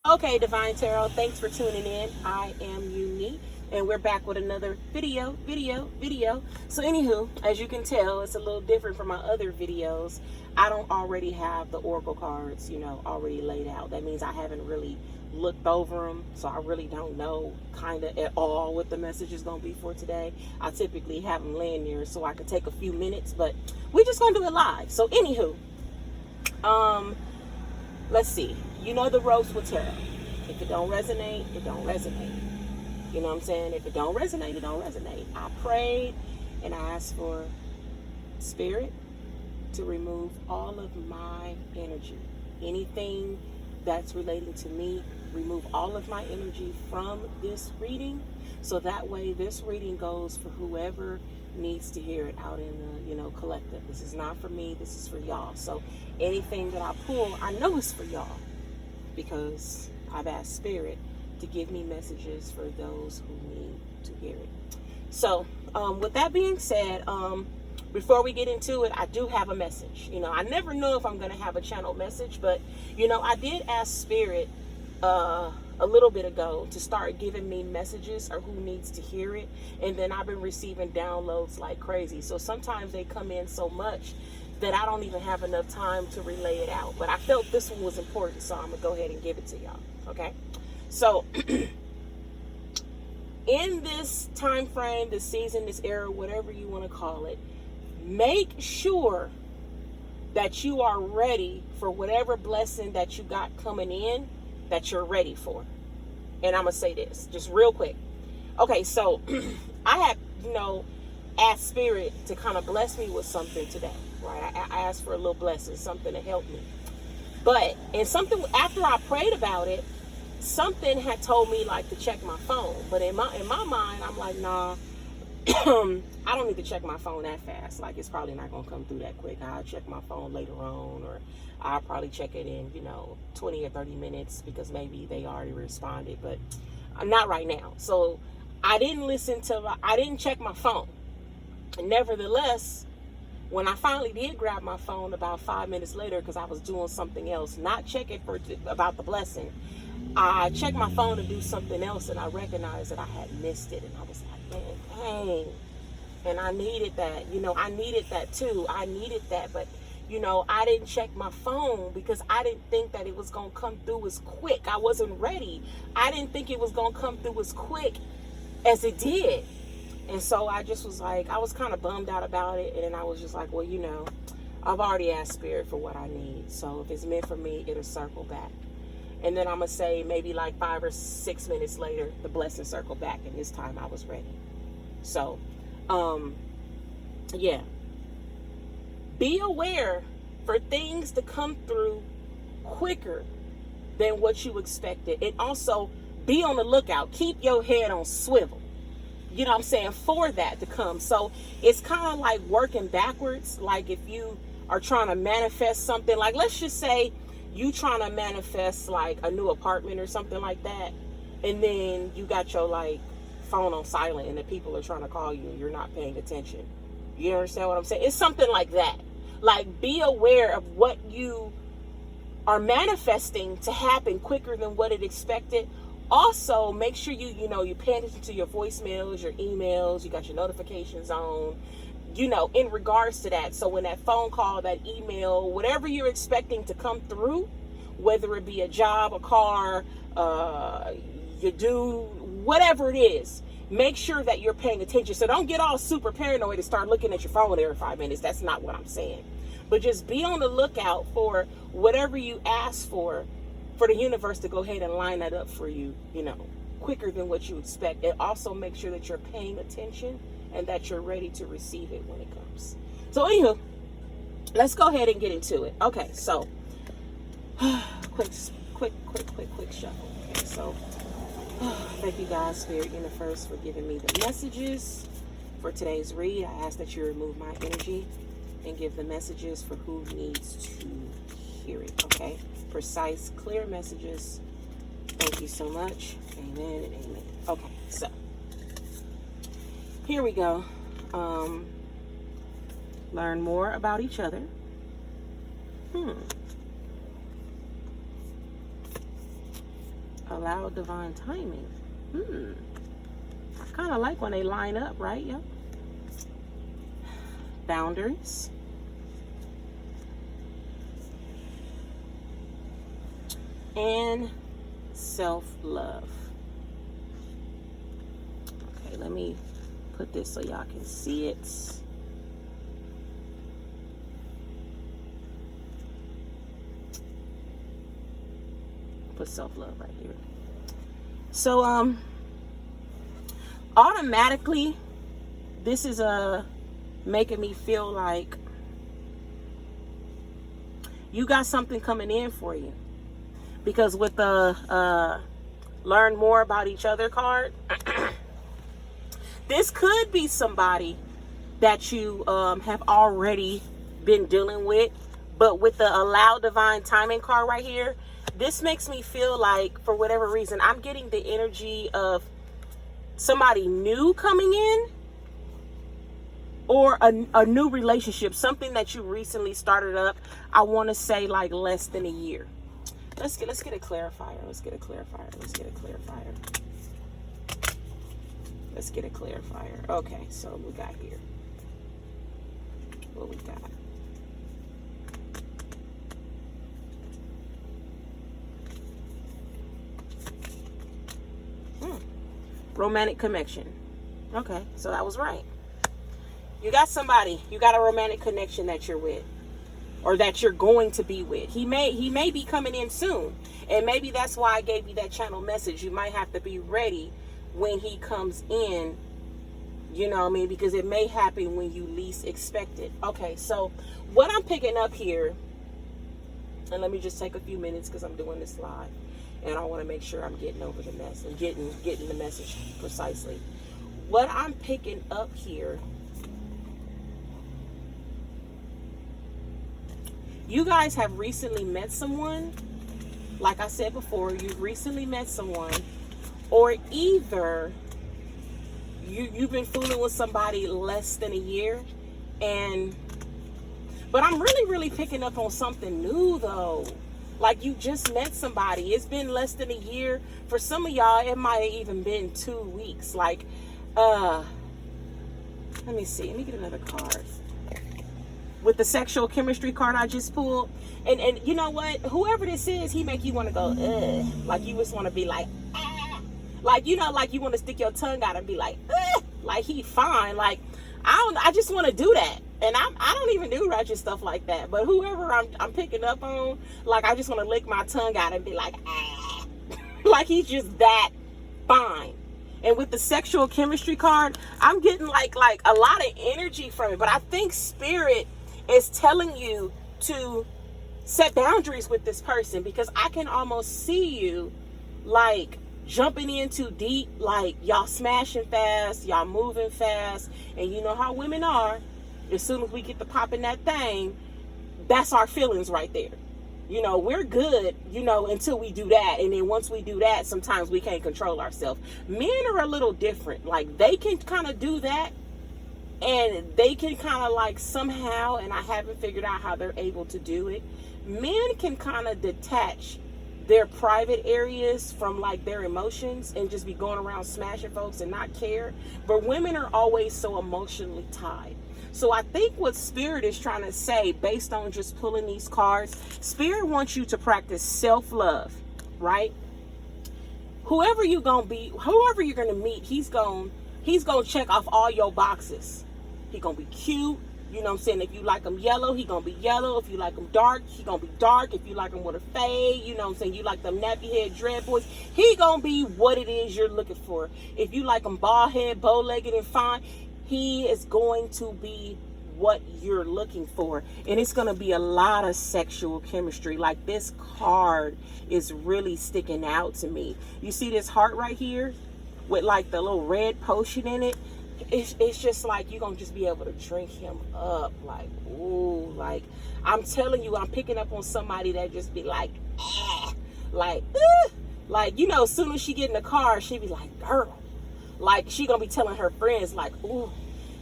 Okay, Divine Tarot, thanks for tuning in. I am Unique, and we're back with another video. So anywho, as you can tell, it's a little different from my other videos. I don't already have the oracle cards, already laid out. That means I haven't really looked over them, so I really don't know kind of at all what the message is going to be for today. I typically have them laying there so I can take a few minutes, but we're just going to do it live. So anywho, let's see. You know the ropes with tarot. If it don't resonate, it don't resonate. You know what I'm saying? If it don't resonate, it don't resonate. I prayed and I asked for spirit to remove all of my energy. Anything that's relating to me, remove all of my energy from this reading. So that way this reading goes for whoever needs to hear it out in the, collective. This is not for me, this is for y'all. So anything that I pull, I know it's for y'all, because I've asked Spirit to give me messages for those who need to hear it. So, with that being said, before we get into it, I do have a message. I never know if I'm going to have a channel message, but, I did ask Spirit a little bit ago to start giving me messages or who needs to hear it. And then I've been receiving downloads like crazy. So sometimes they come in so much that I don't even have enough time to relay it out. But I felt this one was important, so I'm going to go ahead and give it to y'all. Okay? So, in this time frame, this season, this era, whatever you want to call it, make sure that you are ready for whatever blessing that you got coming in that you're ready for. And I'm going to say this just real quick. Okay, so I had, asked Spirit to kind of bless me with something today, right? I asked for a little blessing, something to help me. But, and something, after I prayed about it, something had told me like to check my phone. But in my mind, I'm like, nah, I don't need to check my phone that fast. Like, it's probably not going to come through that quick. I'll check my phone later on, or I'll probably check it in, 20 or 30 minutes because maybe they already responded, but not right now. So I didn't check my phone. Nevertheless, when I finally did grab my phone about 5 minutes later, because I was doing something else, not checking about the blessing, I checked my phone to do something else, and I recognized that I had missed it. And I was like, man, dang. And I needed that. I needed that too. I needed that. But, I didn't check my phone because I didn't think that it was going to come through as quick. I wasn't ready. I didn't think it was going to come through as quick as it did. And so I just was like, I was kind of bummed out about it. And then I was just like, well, I've already asked Spirit for what I need. So if it's meant for me, it'll circle back. And then I'm going to say maybe like 5 or 6 minutes later, the blessing circled back. And this time I was ready. So, yeah. Be aware for things to come through quicker than what you expected. And also be on the lookout. Keep your head on swivel. You know what I'm saying? For that to come. So it's kind of like working backwards. Like if you are trying to manifest something, like let's just say you trying to manifest like a new apartment or something like that. And then you got your like phone on silent and the people are trying to call you and you're not paying attention. You understand what I'm saying? It's something like that. Like be aware of what you are manifesting to happen quicker than what it expected. Also, make sure you pay attention to your voicemails, your emails, you got your notifications on, in regards to that. So when that phone call, that email, whatever you're expecting to come through, whether it be a job, a car, whatever it is, make sure that you're paying attention. So don't get all super paranoid and start looking at your phone every 5 minutes. That's not what I'm saying. But just be on the lookout for whatever you ask for the universe to go ahead and line that up for you, quicker than what you expect. And also make sure that you're paying attention and that you're ready to receive it when it comes. So anywho, let's go ahead and get into it. Okay, so quick shuffle. Okay, so thank you guys, Spirit Universe, for giving me the messages for today's read. I ask that you remove my energy and give the messages for who needs to hear it. Okay, precise, clear messages. Thank you so much. Amen and amen. Okay, so here we go. Learn more about each other. Allow divine timing. I kind of like when they line up, right? Yep. Boundaries. And self-love. Okay, let me put this so y'all can see it. Put self-love right here. So automatically this is making me feel like you got something coming in for you, because with the learn more about each other card, this could be somebody that you have already been dealing with, but with the allow divine timing card right here, this makes me feel like, for whatever reason, I'm getting the energy of somebody new coming in, or a new relationship, something that you recently started up. I want to say like less than a year. Let's get a clarifier. Let's get a clarifier. Okay, so what we got here? What we got? Romantic connection. Okay, so I was right. You got somebody, you got a romantic connection that you're with, or that you're going to be with. He may be coming in soon, and maybe that's why I gave you that channel message. You might have to be ready when he comes in, you know what I mean, because it may happen when you least expect it. Okay, so what I'm picking up here, and let me just take a few minutes because I'm doing this live, and I want to make sure I'm getting over the mess and getting the message precisely. What I'm picking up here, you guys have recently met someone. Like I said before, you've recently met someone, or either you've been fooling with somebody less than a year, but I'm really picking up on something new though. Like you just met somebody. It's been less than a year. For some of y'all, it might have even been 2 weeks. Like, let me see. Let me get another card. With the sexual chemistry card I just pulled. And you know what? Whoever this is, he make you want to go, ugh. Like you just want to be like, ah. Like, you know, like you want to stick your tongue out and be like, ugh. Like he fine. Like, I just want to do that. And I don't even do ratchet stuff like that. But whoever I'm picking up on, like I just want to lick my tongue out and be like, ah. Like he's just that fine. And with the sexual chemistry card, I'm getting like a lot of energy from it. But I think spirit is telling you to set boundaries with this person, because I can almost see you like jumping in too deep, like y'all smashing fast, y'all moving fast, and you know how women are. As soon as we get to popping that thing, that's our feelings right there. You know, we're good, you know, until we do that. And then once we do that, sometimes we can't control ourselves. Men are a little different. Like they can kind of do that, and they can kind of like somehow, and I haven't figured out how they're able to do it. Men can kind of detach their private areas from like their emotions and just be going around smashing folks and not care. But women are always so emotionally tied. So I think what Spirit is trying to say, based on just pulling these cards, Spirit wants you to practice self-love, right? Whoever you're going to meet, he's going to check off all your boxes. He's going to be cute. You know what I'm saying? If you like him yellow, he going to be yellow. If you like him dark, he going to be dark. If you like him with a fade, you know what I'm saying? You like them nappy head dread boys, he going to be what it is you're looking for. If you like him bald head, bow-legged, and fine, he is going to be what you're looking for. And it's going to be a lot of sexual chemistry. Like this card is really sticking out to me. You see this heart right here with like the little red potion in it? It's just like you're going to just be able to drink him up. Like, ooh, like I'm telling you, I'm picking up on somebody that just be like, ah, like, like, you know, as soon as she get in the car, she be like, girl. Like she gonna be telling her friends like, ooh,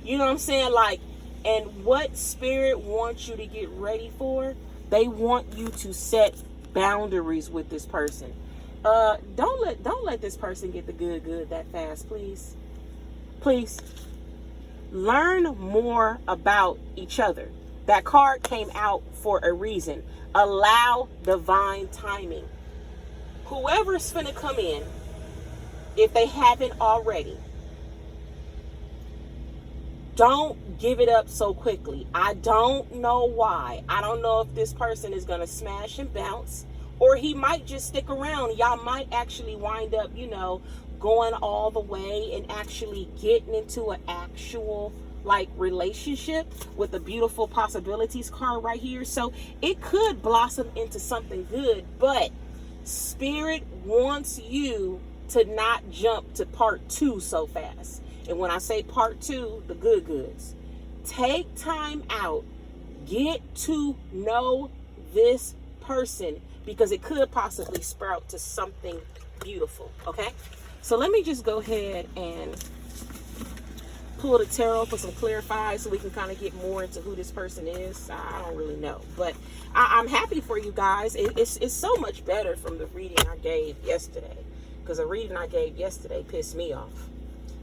you know what I'm saying? Like, and what Spirit wants you to get ready for, they want you to set boundaries with this person. don't let this person get the good that fast, please. Please. Learn more about each other. That card came out for a reason. Allow divine timing. Whoever's finna come in, if they haven't already, don't give it up so quickly. I don't know why. I don't know if this person is gonna smash and bounce, or he might just stick around. Y'all might actually wind up, going all the way and actually getting into an actual relationship with the beautiful possibilities card right here. So it could blossom into something good, but Spirit wants you to not jump to part 2 so fast. And when I say part 2, the good goods. Take time out. Get to know this person, because it could possibly sprout to something beautiful. Okay? So let me just go ahead and pull the tarot for some clarify, so we can kind of get more into who this person is. I don't really know, but I'm happy for you guys. It's so much better from the reading I gave yesterday, because the reading I gave yesterday pissed me off.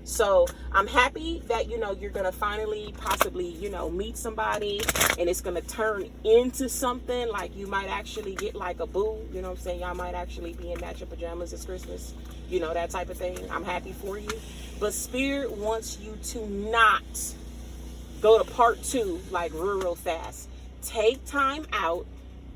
So I'm happy that, you're going to finally possibly, meet somebody, and it's going to turn into something. Like, you might actually get like a boo, you know what I'm saying? Y'all might actually be in matching pajamas this Christmas, that type of thing. I'm happy for you. But Spirit wants you to not go to part 2 like real fast. Take time out.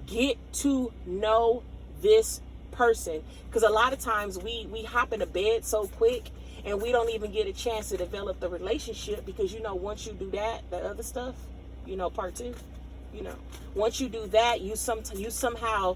Get to know this person. Because a lot of times we hop into bed so quick, and we don't even get a chance to develop the relationship, because, once you do that, the other stuff, part 2, once you do that, you somehow,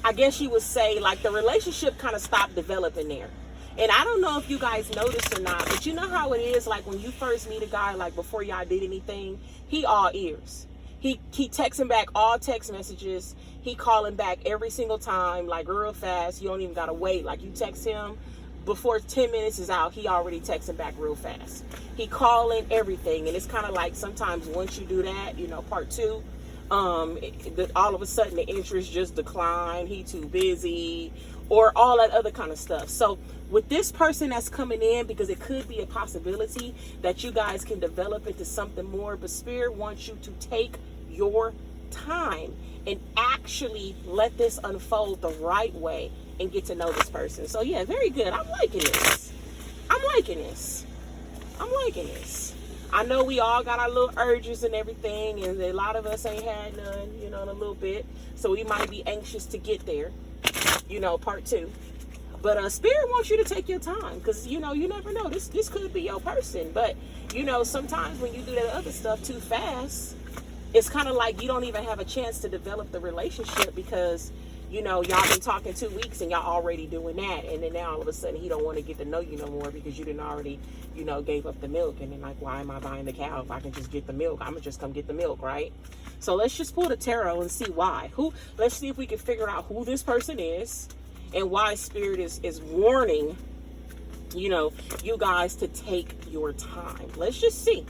I guess you would say, the relationship kind of stopped developing there. And I don't know if you guys noticed or not, but you know how it is, when you first meet a guy, before y'all did anything, he all ears. He texting back all text messages. He calling back every single time, real fast. You don't even gotta wait. You text him, before 10 minutes is out, he already texting back real fast. He calling everything. And it's kind of sometimes once you do that, part 2, all of a sudden the interest just decline. He too busy, or all that other kind of stuff. So with this person that's coming in, because it could be a possibility that you guys can develop into something more, but Spirit wants you to take your time and actually let this unfold the right way and get to know this person. So yeah, very good. I'm liking this. I know we all got our little urges and everything, and a lot of us ain't had none, in a little bit. So we might be anxious to get there, part 2. But Spirit wants you to take your time, because, you never know. This could be your person. But, sometimes when you do that other stuff too fast, it's kind of like you don't even have a chance to develop the relationship, because y'all been talking 2 weeks and y'all already doing that, and then now all of a sudden he don't want to get to know you no more, because you didn't already gave up the milk. And then why am I buying the cow if I can just get the milk? I'm gonna just come get the milk, right? So let's just pull the tarot and see why. Let's see if we can figure out who this person is and why Spirit is warning you guys to take your time. Let's just see.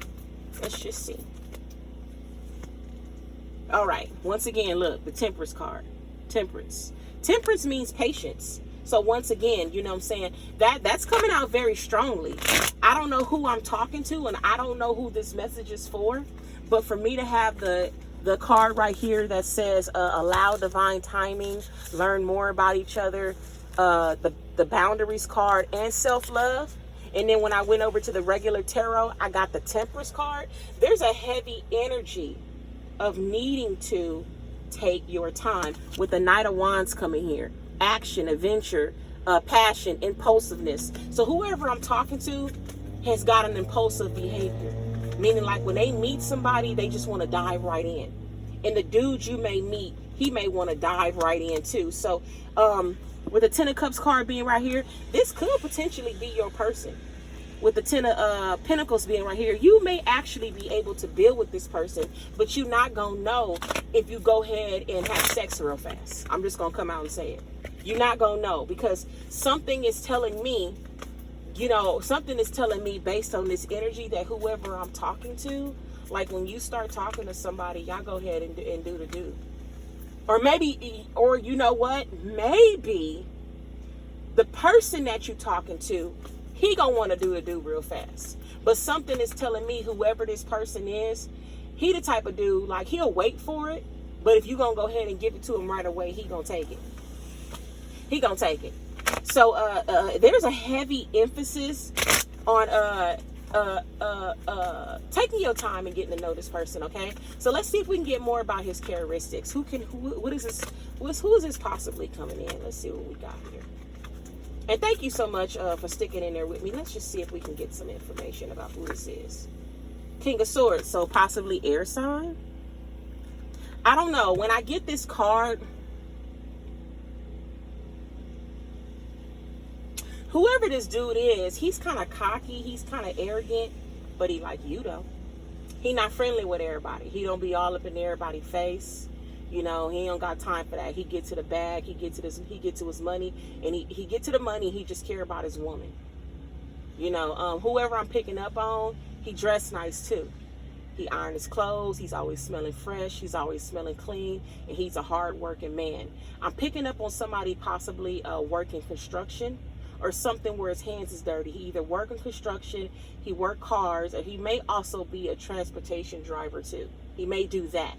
All right, once again, look, the Temperance card. Temperance means patience. So once again, you know what I'm saying, that's coming out very strongly. I don't know who I'm talking to, and I don't know who this message is for, but for me to have the card right here that says allow divine timing, learn more about each other, the boundaries card, and self-love. And then when I went over to the regular tarot, I got the Temperance card. There's a heavy energy of needing to take your time, with the Knight of Wands coming here. Action, adventure, passion, impulsiveness. So whoever I'm talking to has got an impulsive behavior, meaning when they meet somebody, they just want to dive right in. And the dude you may meet, he may want to dive right in too. So with the Ten of Cups card being right here, this could potentially be your person. With the Ten of Pentacles being right here, you may actually be able to build with this person, but you're not going to know if you go ahead and have sex real fast. I'm just going to come out and say it. You're not going to know, because something is telling me, based on this energy, that whoever I'm talking to, when you start talking to somebody, y'all go ahead and do the do. Or maybe, or you know what? Maybe the person that you're talking to, he gonna want to do real fast. But something is telling me whoever this person is, he the type of dude, like, he'll wait for it. But if you gonna go ahead and give it to him right away, he gonna take it. He gonna take it. So there's a heavy emphasis on taking your time and getting to know this person, okay? So let's see if we can get more about his characteristics. Who is this possibly coming in? Let's see what we got here. And thank you so much for sticking in there with me. Let's just see if we can get some information about who this is. King of Swords, so possibly air sign. I don't know. When I get this card, whoever this dude is, he's kind of cocky. He's kind of arrogant, but he like you though. He not friendly with everybody. He don't be all up in everybody's face. You know, he don't got time for that. He get to the bag. He get to his money, and he get to the money. He just care about his woman. You know, whoever I'm picking up on, he dressed nice too. He ironed his clothes. He's always smelling fresh. He's always smelling clean, and he's a hard-working man. I'm picking up on somebody possibly working construction or something where his hands is dirty. He either work in construction, he work cars, or he may also be a transportation driver too. He may do that.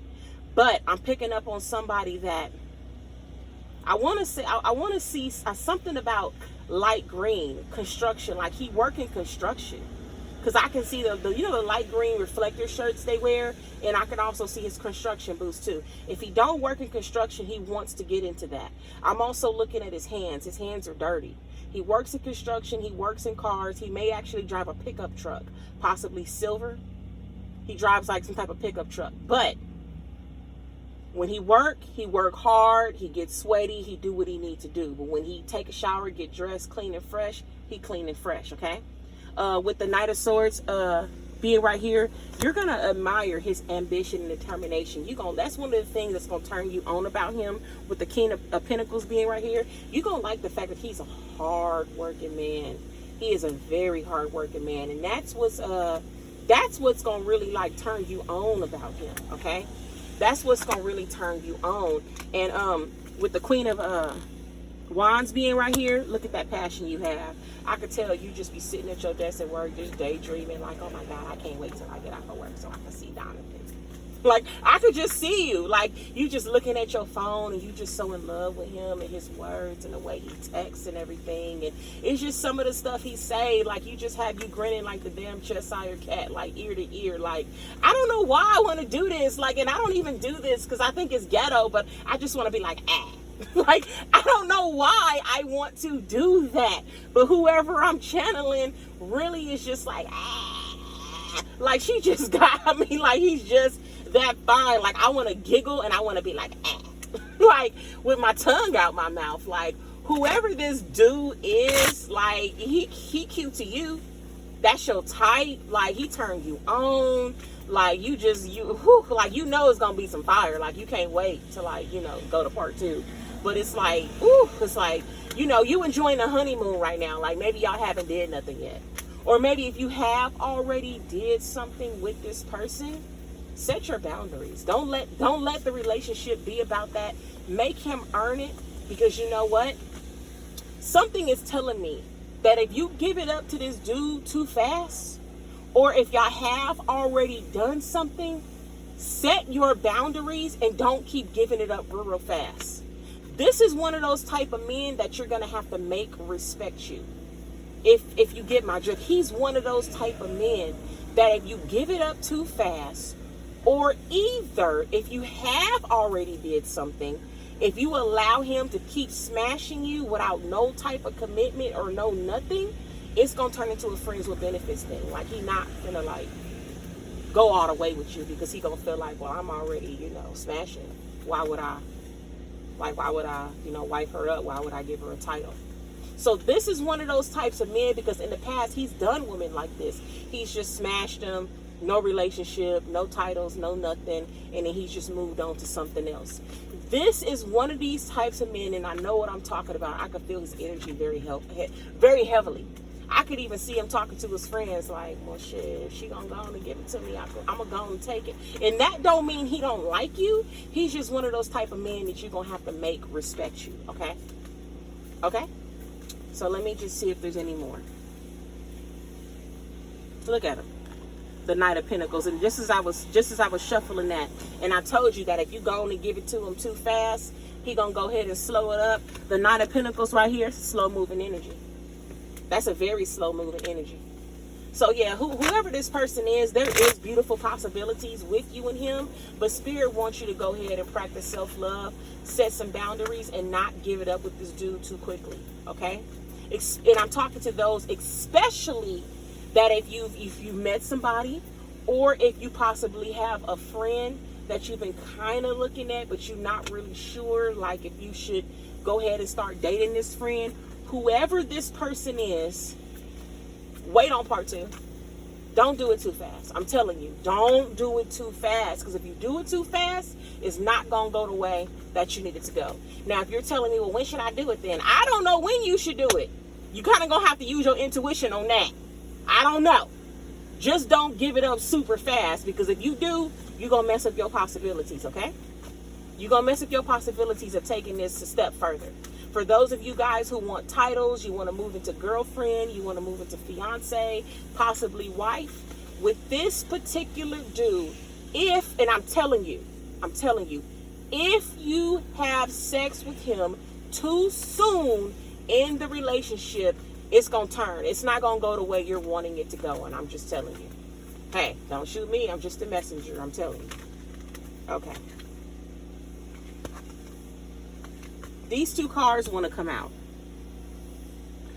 But I'm picking up on somebody that I want to see something about light green construction, like he work in construction. Because I can see the light green reflector shirts they wear, and I can also see his construction boots too. If he don't work in construction, he wants to get into that. I'm also looking at his hands. His hands are dirty. He works in construction. He works in cars. He may actually drive a pickup truck, possibly silver. He drives like some type of pickup truck. But when he work hard. He gets sweaty. He do what he need to do. But when he take a shower, get dressed, clean and fresh, he clean and fresh, okay? With the Knight of Swords being right here, you're going to admire his ambition and determination. That's one of the things that's going to turn you on about him. With the King of Pentacles being right here, you're going to like the fact that he's a hard-working man. He is a very hard-working man. And that's what's going to really, like, turn you on about him, okay? That's what's going to really turn you on. And with the Queen of Wands being right here, look at that passion you have. I could tell you just be sitting at your desk at work, just daydreaming, like, oh my God, I can't wait till I get off of work so I can see Donovan. Like, I could just see you, like, you just looking at your phone and you just so in love with him and his words and the way he texts and everything. And it's just some of the stuff he say, like, you just have you grinning like the damn Cheshire cat, like ear to ear. Like, I don't know why I want to do this, like, and I don't even do this because I think it's ghetto, but I just want to be like, ah. Like, I don't know why I want to do that, but whoever I'm channeling really is just like, ah. Like, she just got me, like, he's just that fine. Like, I want to giggle and I want to be like, ah. Like, with my tongue out my mouth. Like, whoever this dude is, like, he cute to you. That's your type. Like, he turned you on. Like, like, you know it's gonna be some fire. Like, you can't wait to, like, go to part 2. But it's like, it's like, you enjoying the honeymoon right now. Like, maybe y'all haven't did nothing yet. Or maybe if you have already did something with this person, set your boundaries. Don't let the relationship be about that. Make him earn it, because you know what? Something is telling me that if you give it up to this dude too fast, or if y'all have already done something, set your boundaries and don't keep giving it up real fast. This is one of those type of men that you're going to have to make respect you. If you get my drift, he's one of those type of men that if you give it up too fast, or either if you have already did something, if you allow him to keep smashing you without no type of commitment or no nothing, it's going to turn into a friends with benefits thing. Like, he not going to, like, go all the way with you because he going to feel like, well, I'm already, smashing. Why would I, wife her up? Why would I give her a title? So this is one of those types of men, because in the past, he's done women like this. He's just smashed them, no relationship, no titles, no nothing, and then he's just moved on to something else. This is one of these types of men, and I know what I'm talking about. I can feel his energy very heavily. I could even see him talking to his friends like, well, shit, if she gonna go on and give it to me, I'm gonna go on and take it. And that don't mean he don't like you. He's just one of those type of men that you're gonna have to make respect you, okay? Okay? So let me just see if there's any more. Look at him. The Knight of Pentacles. And just as I was shuffling that, and I told you that if you go on and give it to him too fast, he gonna go ahead and slow it up. The Knight of Pentacles right here, slow moving energy. That's a very slow moving energy. So yeah, whoever this person is, there is beautiful possibilities with you and him, but Spirit wants you to go ahead and practice self-love, set some boundaries, and not give it up with this dude too quickly, okay? And I'm talking to those especially that if you've met somebody, or if you possibly have a friend that you've been kind of looking at, but you're not really sure, like if you should go ahead and start dating this friend. Whoever this person is, wait on part 2. Don't do it too fast. I'm telling you, don't do it too fast. Because if you do it too fast, it's not going to go the way that you need it to go. Now, if you're telling me, well, when should I do it then? I don't know when you should do it. You kind of going to have to use your intuition on that. I don't know. Just don't give it up super fast. Because if you do, you're going to mess up your possibilities, okay? You're going to mess up your possibilities of taking this a step further. For those of you guys who want titles, you want to move into girlfriend, you want to move into fiance, possibly wife, with this particular dude, and I'm telling you, if you have sex with him too soon in the relationship, it's going to turn. It's not going to go the way you're wanting it to go, and I'm just telling you. Hey, don't shoot me. I'm just a messenger. I'm telling you. Okay. These 2 cards want to come out.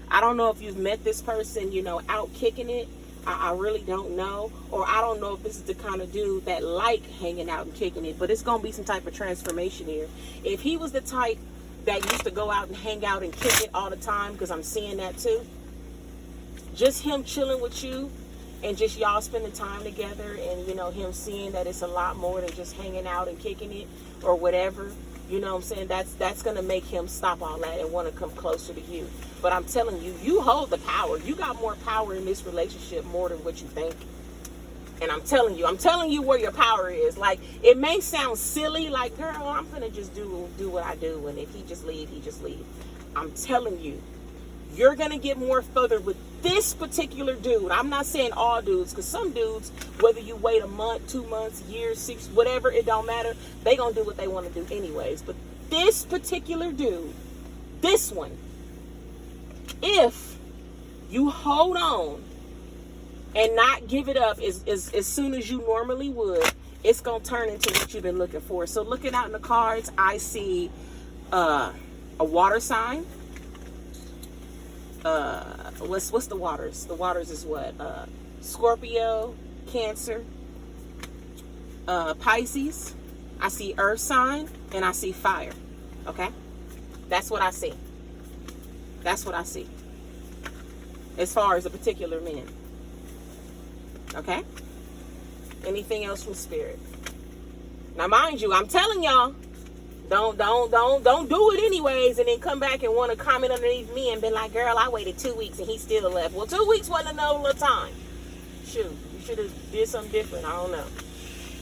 I don't know if you've met this person, out kicking it. I really don't know. Or I don't know if this is the kind of dude that like hanging out and kicking it. But it's going to be some type of transformation here. If he was the type that used to go out and hang out and kick it all the time, because I'm seeing that too. Just him chilling with you and just y'all spending time together, and, him seeing that it's a lot more than just hanging out and kicking it or whatever. You know what I'm saying? That's going to make him stop all that and want to come closer to you. But I'm telling you, you hold the power. You got more power in this relationship more than what you think. And I'm telling you where your power is. Like, it may sound silly, like, girl, I'm going to just do what I do. And if he just leave, he just leave. I'm telling you, you're going to get more further with this particular dude. I'm not saying all dudes, because some dudes, whether you wait a month, 2 months, years, 6, whatever, it don't matter. They going to do what they want to do anyways. But this particular dude, this one, if you hold on and not give it up as soon as you normally would, it's going to turn into what you've been looking for. So looking out in the cards, I see a water sign. What's the waters? The waters is what? Scorpio, Cancer, Pisces. I see earth sign, and I see fire. Okay? That's what I see. That's what I see. As far as a particular man. Okay? Anything else from Spirit? Now, mind you, I'm telling y'all, don't do it anyways, and then come back and want to comment underneath me and be like, girl, I waited 2 weeks and he still left. Well, 2 weeks wasn't enough little time. Shoot, you should have did something different. I don't know.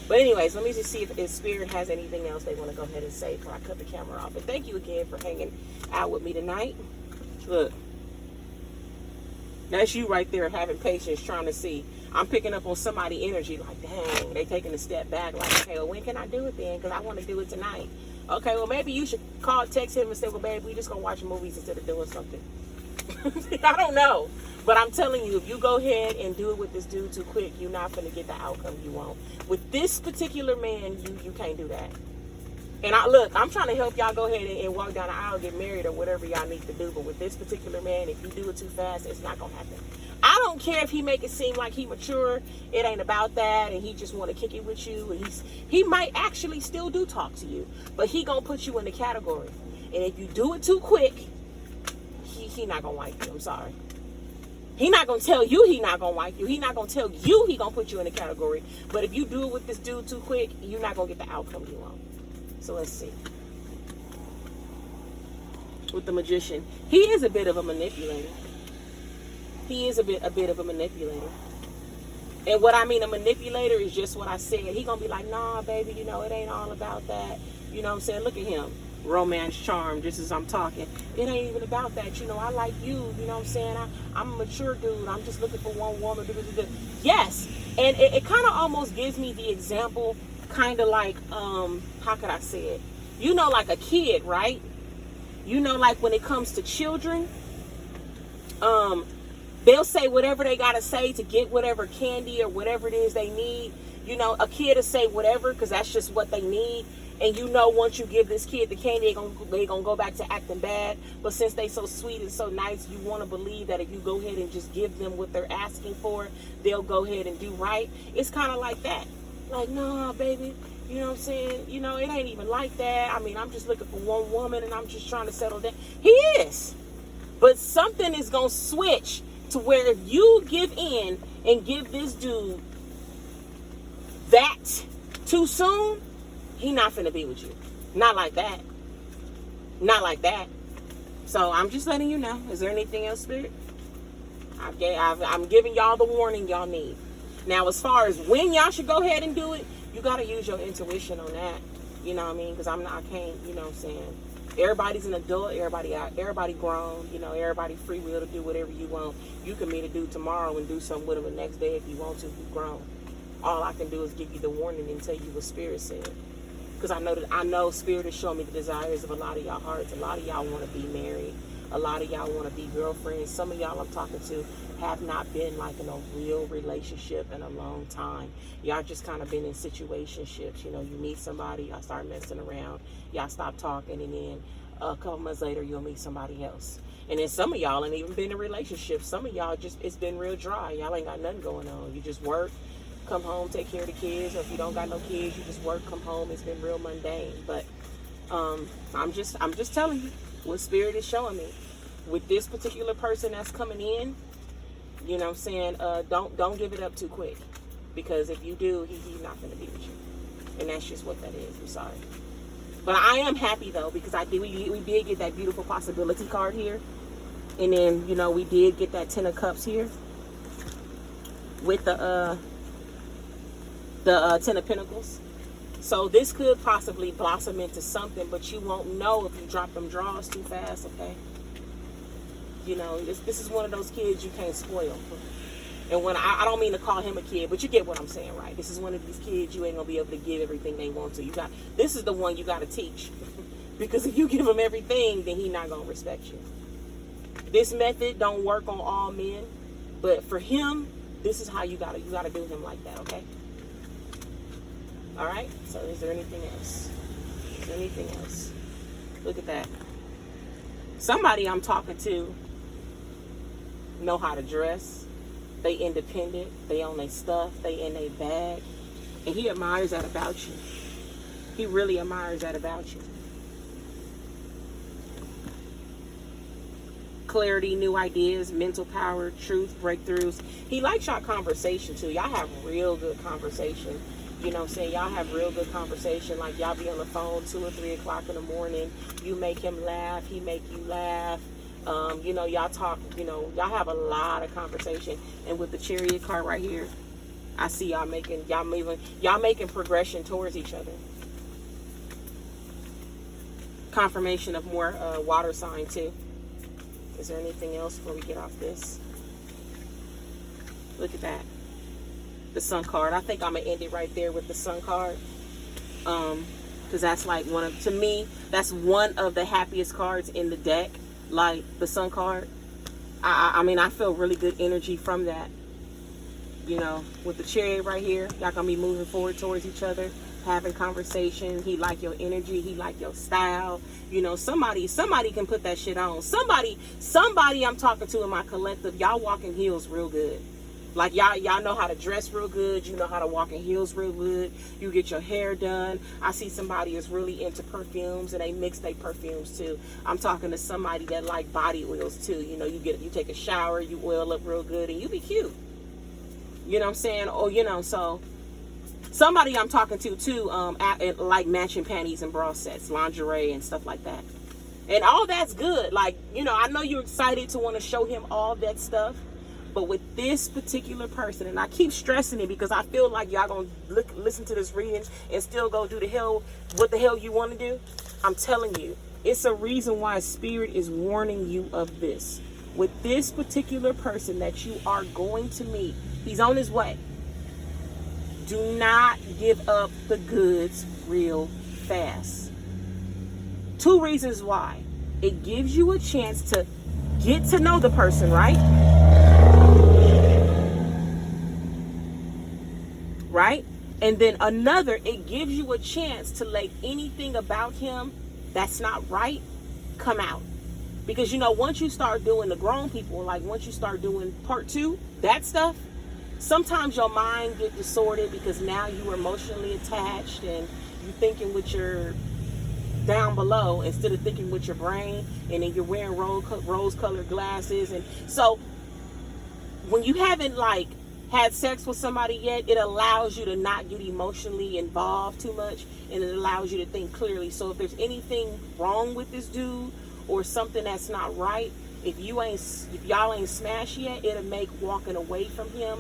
But anyways, let me just see if Spirit has anything else they want to go ahead and say before I cut the camera off. And thank you again for hanging out with me tonight. Look, that's you right there having patience, trying to see. I'm picking up on somebody energy like, dang, they taking a step back. Like, okay, well, when can I do it then? Because I want to do it tonight. Okay, well, maybe you should text him and say, well, babe, we just going to watch movies instead of doing something. I don't know. But I'm telling you, if you go ahead and do it with this dude too quick, you're not going to get the outcome you want. With this particular man, you can't do that. And I'm trying to help y'all go ahead and walk down the aisle, get married, or whatever y'all need to do. But with this particular man, if you do it too fast, it's not going to happen. I don't care if he make it seem like he mature. It ain't about that, and he just want to kick it with you. And he might actually still do talk to you, but he gonna put you in the category. And if you do it too quick, he not gonna like you. I'm sorry. He not gonna tell you he not gonna like you. He not gonna tell you he gonna put you in the category. But if you do it with this dude too quick, you're not gonna get the outcome you want. So let's see. With the Magician, he is a bit of a manipulator. He is a bit of a manipulator. And what I mean a manipulator is just what I said. He gonna be like, nah, baby, you know, it ain't all about that. You know what I'm saying? Look at him. Romance charm, just as I'm talking. It ain't even about that. You know, I like you. You know what I'm saying? I'm a mature dude. I'm just looking for one woman. Yes. And it kind of almost gives me the example, kind of like, how could I say it? You know, like a kid, right? You know, like when it comes to children, they'll say whatever they gotta say to get whatever candy or whatever it is they need. You know, a kid will say whatever because that's just what they need. And you know, once you give this kid the candy, they gonna go back to acting bad. But since they so sweet and so nice, you want to believe that if you go ahead and just give them what they're asking for, they'll go ahead and do right. It's kind of like that. Like, nah, baby, you know what I'm saying? You know, it ain't even like that. I mean, I'm just looking for one woman and I'm just trying to settle down. He is. But something is gonna switch to where if you give in and give this dude that too soon, he not finna be with you. Not like that. Not like that. So I'm just letting you know. Is there anything else, Spirit? I'm giving y'all the warning y'all need. Now, as far as when y'all should go ahead and do it, you gotta use your intuition on that. You know what I mean? Because I can't, you know what I'm saying? Everybody's an adult, everybody grown, you know, everybody free will to do whatever you want. You can meet a dude tomorrow and do something with him the next day if you want to. You've grown. All I can do is give you the warning and tell you what Spirit said. Because I know Spirit is showing me the desires of a lot of y'all hearts. A lot of y'all want to be married. A lot of y'all want to be girlfriends. Some of y'all I'm talking to have not been like in a real relationship in a long time. Y'all just kind of been in situationships. You know, you meet somebody, y'all start messing around, y'all stop talking, and then a couple months later you'll meet somebody else. And then some of y'all ain't even been in relationships. Some of y'all just, it's been real dry. Y'all ain't got nothing going on. You just work, come home, take care of the kids. Or if you don't got no kids, you just work, come home. It's been real mundane. But I'm just telling you what Spirit is showing me. With this particular person that's coming in, you know what I'm saying, don't give it up too quick. Because if you do, he's not going to be with you. And that's just what that is. I'm sorry. But I am happy, though, because we did get that beautiful possibility card here. And then, you know, we did get that 10 of Cups here. With the 10 of Pentacles. So this could possibly blossom into something, but you won't know if you drop them draws too fast, okay? You know, this is one of those kids you can't spoil. And when I don't mean to call him a kid, but you get what I'm saying, right? This is one of these kids you ain't gonna be able to give everything they want to. This is the one you gotta teach. Because if you give him everything, then he not gonna respect you. This method don't work on all men, but for him, this is how you gotta do him like that, okay? All right. So is there anything else? Is there anything else? Look at that. Somebody I'm talking to know how to dress. They independent. They own their stuff. They in their bag. And he admires that about you. He really admires that about you. Clarity, new ideas, mental power, truth, breakthroughs. He likes y'all conversation too. Y'all have real good conversation. You know what I'm saying? Y'all have real good conversation. Like y'all be on the phone 2 or 3 o'clock in the morning. You make him laugh. He make you laugh. You know, y'all talk, you know, y'all have a lot of conversation. And with the Chariot card right here, I see y'all making progression towards each other. Confirmation of more water sign too. Is there anything else before we get off this? Look at that. The Sun card. I think I'm going to end it right there with the Sun card. Because that's like to me, that's one of the happiest cards in the deck. Like the Sun card. I mean, I feel really good energy from that. You know, with the Chariot right here, y'all going to be moving forward towards each other, having conversation. He like your energy. He like your style. You know, somebody can put that shit on. Somebody I'm talking to in my collective, y'all walking heels real good. Like y'all know how to dress real good. You know how to walk in heels real good. You get your hair done. I see somebody is really into perfumes and they mix their perfumes too. I'm talking to somebody that like body oils too. You know, you take a shower, you oil up real good, and you be cute. You know what I'm saying? Oh, you know, so somebody I'm talking to too, like matching panties and bra sets, lingerie and stuff like that. And all that's good. Like, you know, I know you're excited to want to show him all that stuff. But with this particular person, and I keep stressing it because I feel like y'all gonna listen to this reading and still go do what the hell you want to do. I'm telling you, it's a reason why Spirit is warning you of this. With this particular person that you are going to meet, he's on his way. Do not give up the goods real fast. 2 reasons why. It gives you a chance to get to know the person, right? Right? And then another, it gives you a chance to let anything about him that's not right come out. Because, once you start doing the grown people, like once you start doing part 2, that stuff, sometimes your mind get distorted because now you are emotionally attached and you thinking with your down below instead of thinking with your brain, and then you're wearing rose-colored glasses. And so when you haven't had sex with somebody yet, it allows you to not get emotionally involved too much, and it allows you to think clearly. So if there's anything wrong with this dude or something that's not right, if y'all ain't smashed yet, it'll make walking away from him